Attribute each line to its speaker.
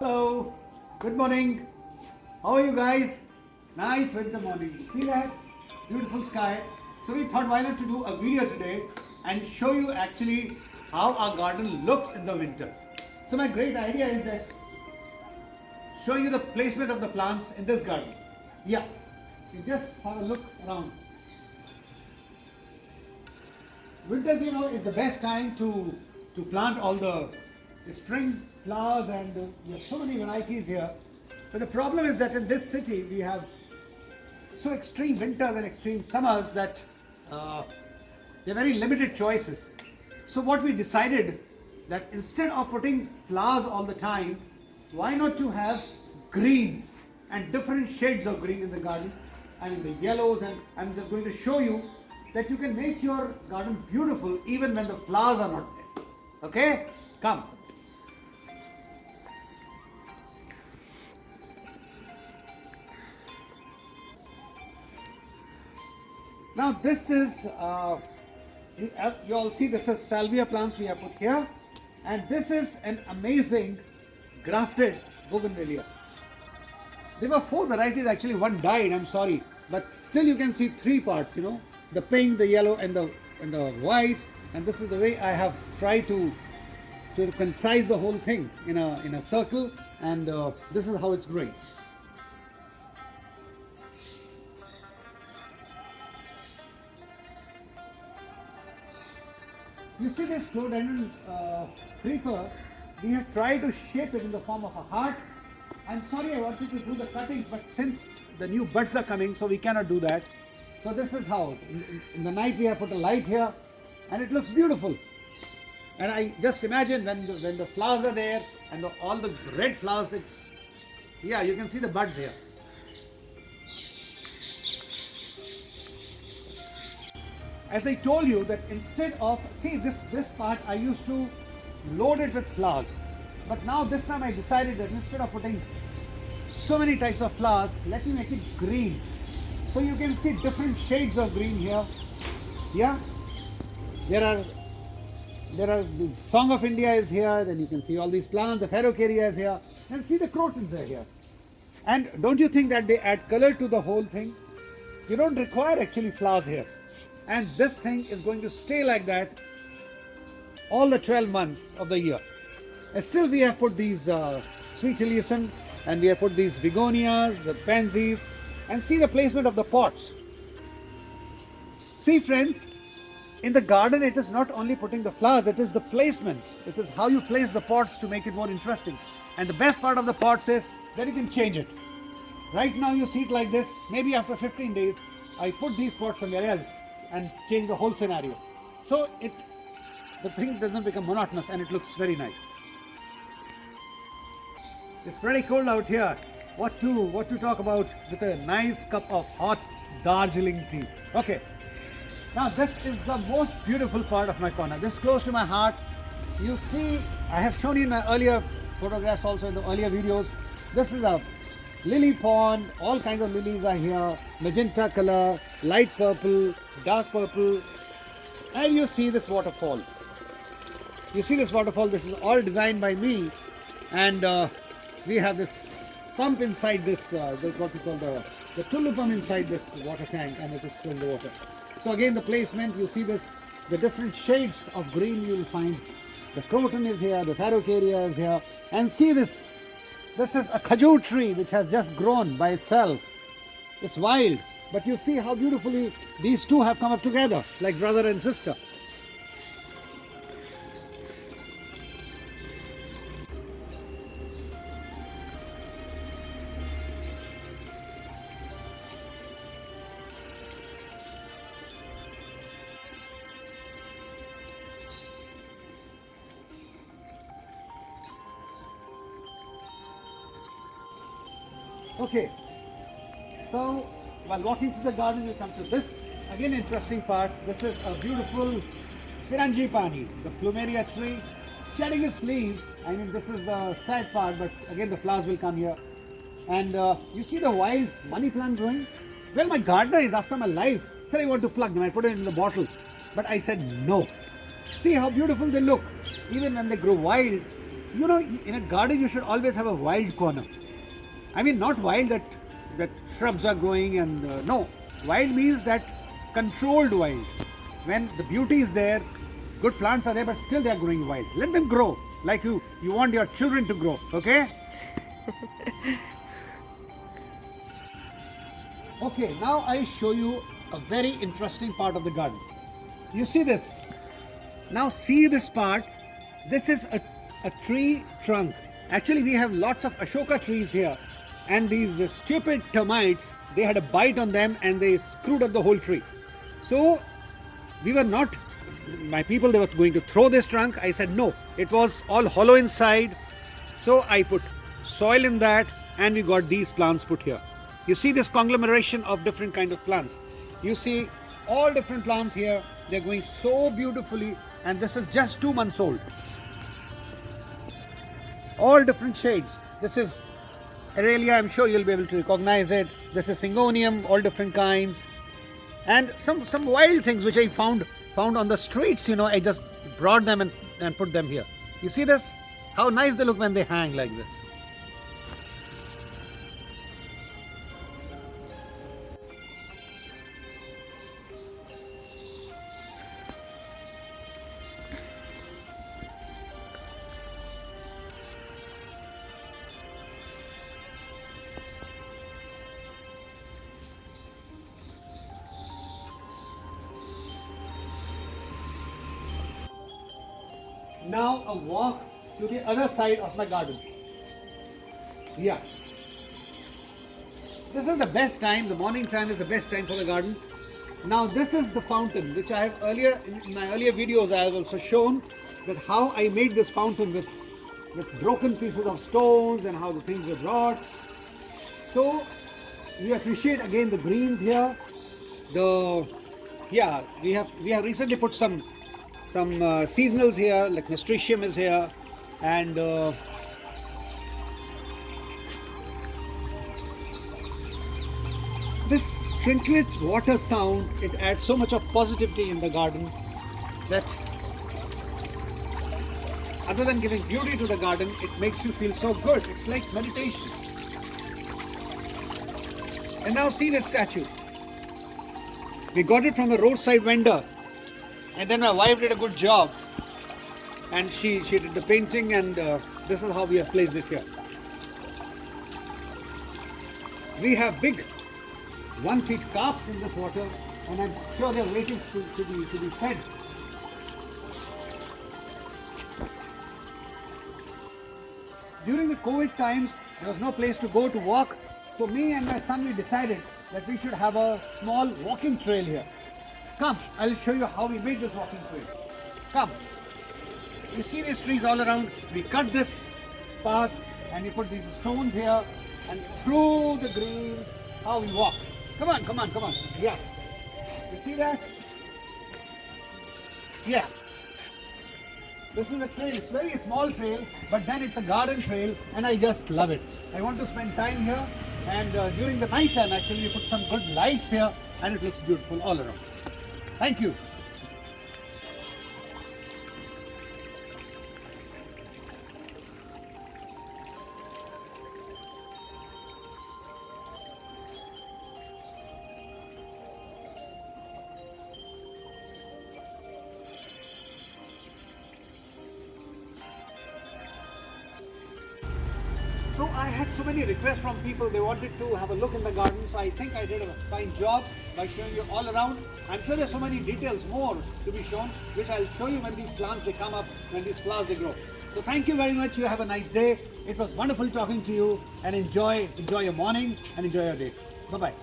Speaker 1: Hello, good morning. How are you guys? Nice winter morning. See that? Beautiful sky. So we thought why not to do a video today and show you actually how our garden looks in the winters. So my great idea is that showing you the placement of the plants in this garden. Yeah, you just have a look around. Winters, is the best time to plant all the spring flowers, and we have so many varieties here. But the problem is that in this city we have so extreme winters and extreme summers that there are very limited choices. So what we decided, that instead of putting flowers all the time, why not to have greens and different shades of green in the garden. I mean the yellows, and I'm just going to show you that you can make your garden beautiful even when the flowers are not there. Okay? Come. Now this is, you all see, this is salvia plants we have put here, and this is an amazing grafted bougainvillea. There were 4 varieties, actually one died, I'm sorry, but still you can see 3 parts, the pink, the yellow and the white, and this is the way I have tried to concise the whole thing in a circle, and this is how it's growing. You see this philodendron creeper, we have tried to shape it in the form of a heart. I'm sorry I wanted to do the cuttings, but since the new buds are coming, so we cannot do that. So this is how, in the night we have put a light here, and it looks beautiful. And I just imagine when the flowers are there, and all the red flowers, yeah, you can see the buds here. As I told you that instead of, see this part I used to load it with flowers, but now this time I decided that instead of putting so many types of flowers, let me make it green. So you can see different shades of green here. Yeah, there are the Song of India is here, then you can see all these plants, the Ferrocaria is here, and see the crotons are here. And don't you think that they add color to the whole thing? You don't require actually flowers here. And this thing is going to stay like that all the 12 months of the year. And still we have put these sweet alyssum, and we have put these begonias, the pansies, and see the placement of the pots. See friends, in the garden it is not only putting the flowers, it is the placement. It is how you place the pots to make it more interesting. And the best part of the pots is that you can change it. Right now you see it like this, maybe after 15 days, I put these pots somewhere else and change the whole scenario. So the thing doesn't become monotonous, and it looks very nice. It's pretty cold out here. What to talk about with a nice cup of hot Darjeeling tea. Okay. Now this is the most beautiful part of my corner. This is close to my heart. You see, I have shown you in my earlier photographs, also in the earlier videos. This is a lily pond. All kinds of lilies are here. Magenta color, light purple, dark purple. And you see this waterfall. This is all designed by me. And we have this pump inside this, what we call the tulu pump inside this water tank, and it is filling the water. So again, the placement, you see this, the different shades of green you will find. The croton is here, the Ferrocaria is here, and see this. This is a khajur tree which has just grown by itself. It's wild, but you see how beautifully these two have come up together, like brother and sister. Okay, so while walking through the garden, we come to this, again interesting part. This is a beautiful Frangipani, the plumeria tree, shedding its leaves. I mean, this is the sad part, but again the flowers will come here. And you see the wild money plant growing? Well, my gardener is after my life. Said I want to pluck them, I put it in the bottle. But I said no. See how beautiful they look. Even when they grow wild, You know, in a garden you should always have a wild corner. I mean, not wild that shrubs are growing and no. Wild means that controlled wild. When the beauty is there, good plants are there, but still they are growing wild. Let them grow like you want your children to grow. Okay? Okay, now I show you a very interesting part of the garden. You see this? Now see this part. This is a tree trunk. Actually, we have lots of Ashoka trees here, and these stupid termites, they had a bite on them and they screwed up the whole tree. So we were not, my people, they were going to throw this trunk. I said no, it was all hollow inside. So I put soil in that and we got these plants put here. You see this conglomeration of different kind of plants. You see all different plants here. They're going so beautifully, and this is just 2 months old. All different shades. This is Aralia, I'm sure you'll be able to recognize it. This is Syngonium, all different kinds. And some wild things which I found on the streets, you know, I just brought them and put them here. You see this? How nice they look when they hang like this. Now a walk to the other side of my garden. Yeah. This is the best time, the morning time is the best time for the garden. Now this is the fountain which I have earlier, in my earlier videos I have also shown that how I made this fountain with broken pieces of stones and how the things were wrought. So we appreciate again the greens here. We have recently put some seasonals here, like nasturtium is here, and this tricklet water sound, it adds so much of positivity in the garden that other than giving beauty to the garden, it makes you feel so good. It's like meditation. And now see this statue. We got it from a roadside vendor. And then my wife did a good job, and she did the painting, and this is how we have placed it here. We have big 1 feet carps in this water, and I'm sure they're waiting to be fed. During the COVID times, there was no place to go to walk, so me and my son, we decided that we should have a small walking trail here. Come, I'll show you how we made this walking trail. Come. You see these trees all around. We cut this path and we put these stones here, and through the greens, how we walk. Come on, come on, come on. Yeah. You see that? Yeah. This is a trail. It's a very small trail, but then it's a garden trail, and I just love it. I want to spend time here, and during the night time, actually, we put some good lights here, and it looks beautiful all around. Thank you. So I had so many requests from people. They wanted to have a look in the garden. So I think I did a fine job by showing you all around. I'm sure there's so many details more to be shown, which I'll show you when these plants they come up, when these flowers they grow. So thank you very much. You have a nice day. It was wonderful talking to you, and enjoy your morning and enjoy your day. Bye-bye.